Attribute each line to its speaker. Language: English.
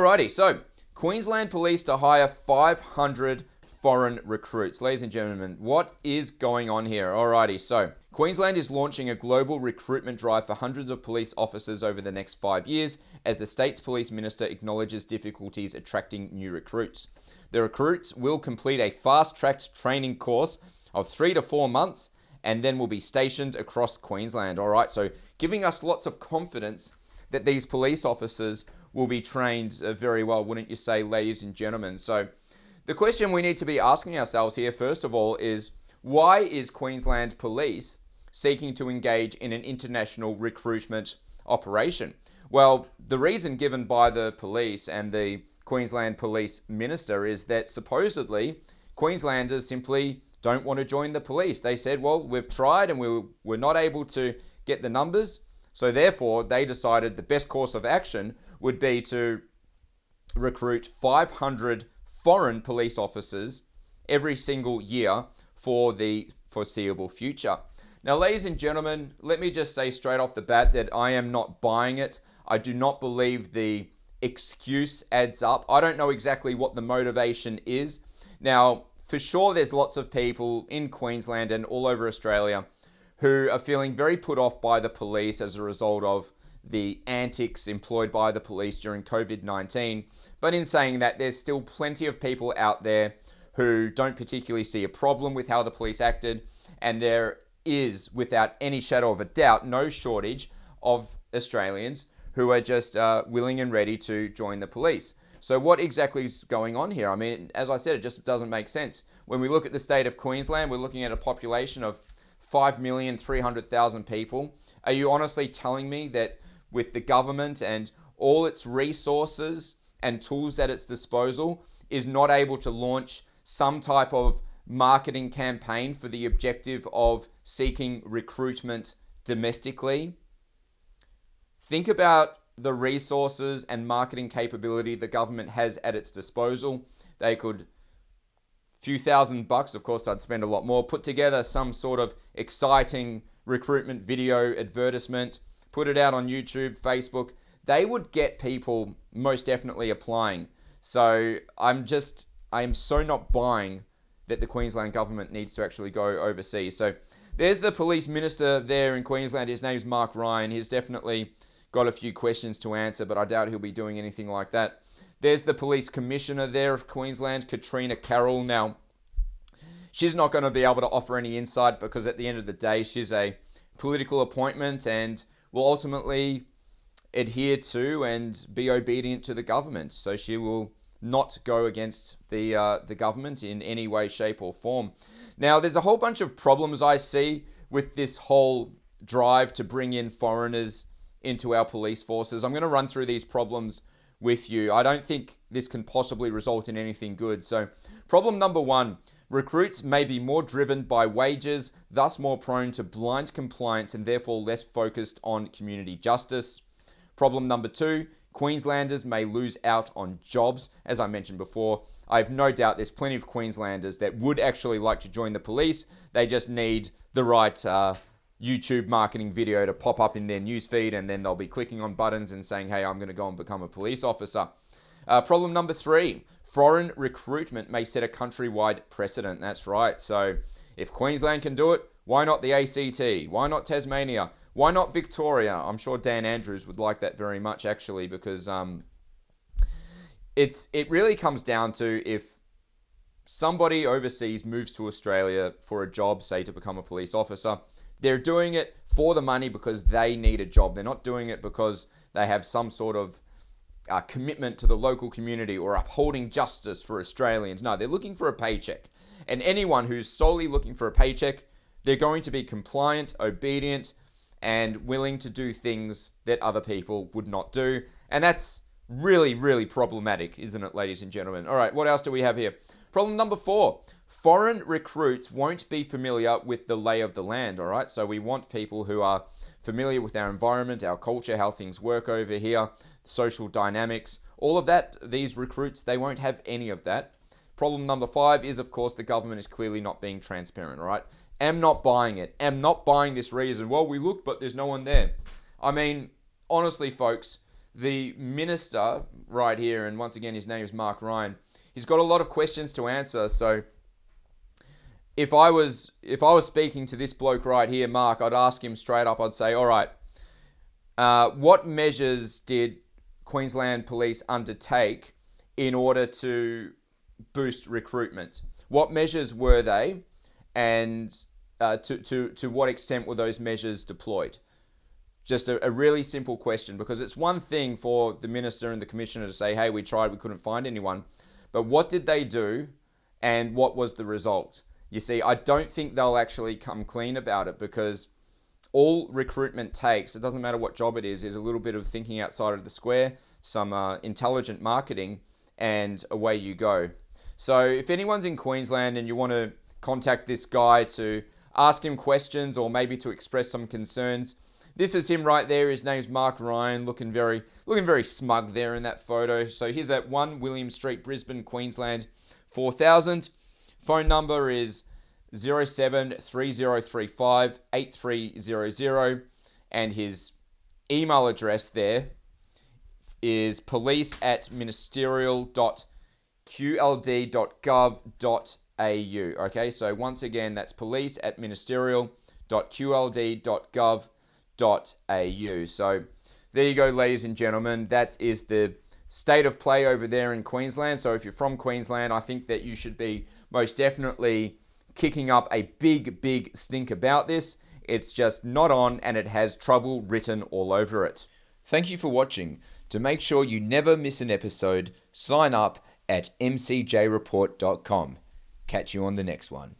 Speaker 1: Alrighty, so Queensland Police to hire 500 foreign recruits. Ladies and gentlemen, what is going on here? Alrighty, so Queensland is launching a global recruitment drive for hundreds of police officers over the next 5 years as the state's police minister acknowledges difficulties attracting new recruits. The recruits will complete a fast-tracked training course of 3 to 4 months and then will be stationed across Queensland. Alright, so giving us lots of confidence that these police officers will be trained very well, wouldn't you say, ladies and gentlemen? So the question we need to be asking ourselves here, first of all, is why is Queensland Police seeking to engage in an international recruitment operation? Well, the reason given by the police and the Queensland Police Minister is that supposedly Queenslanders simply don't want to join the police. They said, well, we've tried and we're not able to get the numbers. So therefore, they decided the best course of action would be to recruit 500 foreign police officers every single year for the foreseeable future. Now, ladies and gentlemen, let me just say straight off the bat that I am not buying it. I do not believe the excuse adds up. I don't know exactly what the motivation is. Now, for sure, there's lots of people in Queensland and all over Australia who are feeling very put off by the police as a result of the antics employed by the police during COVID-19. But in saying that, there's still plenty of people out there who don't particularly see a problem with how the police acted. And there is, without any shadow of a doubt, no shortage of Australians who are just willing and ready to join the police. So what exactly is going on here? I mean, as I said, it just doesn't make sense. When we look at the state of Queensland, we're looking at a population of 5,300,000 people. Are you honestly telling me that with the government and all its resources and tools at its disposal is not able to launch some type of marketing campaign for the objective of seeking recruitment domestically? Think about the resources and marketing capability the government has at its disposal. They could, few $1,000s, of course I'd spend a lot more, put together some sort of exciting recruitment video advertisement, put it out on YouTube, Facebook. They would get people most definitely applying. So I am so not buying that the Queensland government needs to actually go overseas. So there's the police minister there in Queensland. His name's Mark Ryan. He's definitely got a few questions to answer, but I doubt he'll be doing anything like that. There's the police commissioner there of Queensland, Katrina Carroll. Now, she's not going to be able to offer any insight because at the end of the day, she's a political appointment and will ultimately adhere to and be obedient to the government. So she will not go against the government in any way, shape or form. Now, there's a whole bunch of problems I see with this whole drive to bring in foreigners into our police forces. I'm going to run through these problems with you. I don't think this can possibly result in anything good. So problem number 1, recruits may be more driven by wages, thus more prone to blind compliance and therefore less focused on community justice. Problem number 2, Queenslanders may lose out on jobs. As I mentioned before, I have no doubt there's plenty of Queenslanders that would actually like to join the police. They just need the right YouTube marketing video to pop up in their newsfeed, and then they'll be clicking on buttons and saying, hey, I'm going to go and become a police officer. Problem number 3, foreign recruitment may set a countrywide precedent. That's right. So if Queensland can do it, why not the ACT? Why not Tasmania? Why not Victoria? I'm sure Dan Andrews would like that very much, actually, because it really comes down to if somebody overseas moves to Australia for a job, say to become a police officer, they're doing it for the money because they need a job. They're not doing it because they have some sort of commitment to the local community or upholding justice for Australians. No, they're looking for a paycheck. And anyone who's solely looking for a paycheck, they're going to be compliant, obedient, and willing to do things that other people would not do. And that's really, really problematic, isn't it, ladies and gentlemen? All right, what else do we have here? Problem number 4. Foreign recruits won't be familiar with the lay of the land, all right? So we want people who are familiar with our environment, our culture, how things work over here, social dynamics, all of that. These recruits, they won't have any of that. Problem number 5 is, of course, the government is clearly not being transparent, all right? Am not buying it. Am not buying this reason. Well, we look, but there's no one there. I mean, honestly, folks, the minister right here, and once again, his name is Mark Ryan, he's got a lot of questions to answer. So if I was speaking to this bloke right here, Mark, I'd ask him straight up. I'd say, all right, what measures did Queensland Police undertake in order to boost recruitment? What measures were they, and to what extent were those measures deployed? Just a really simple question, because it's one thing for the minister and the commissioner to say, hey, we tried, we couldn't find anyone. But what did they do, and what was the result? You see, I don't think they'll actually come clean about it, because all recruitment takes, it doesn't matter what job it is a little bit of thinking outside of the square, some intelligent marketing, and away you go. So if anyone's in Queensland and you want to contact this guy to ask him questions or maybe to express some concerns, this is him right there. His name's Mark Ryan, looking very smug there in that photo. So he's at 1 William Street, Brisbane, Queensland, 4000. Phone number is 0730358300, and his email address there is police@ministerial.qld.gov.au. Okay, so once again, that's police@ministerial.qld.gov.au. So there you go, ladies and gentlemen. That is the state of play over there in Queensland. So if you're from Queensland, I think that you should be most definitely kicking up a big stink about this. It's just not on, and it has trouble written all over it. Thank you for watching. To make sure you never miss an episode, sign up at mcjreport.com. Catch you on the next one.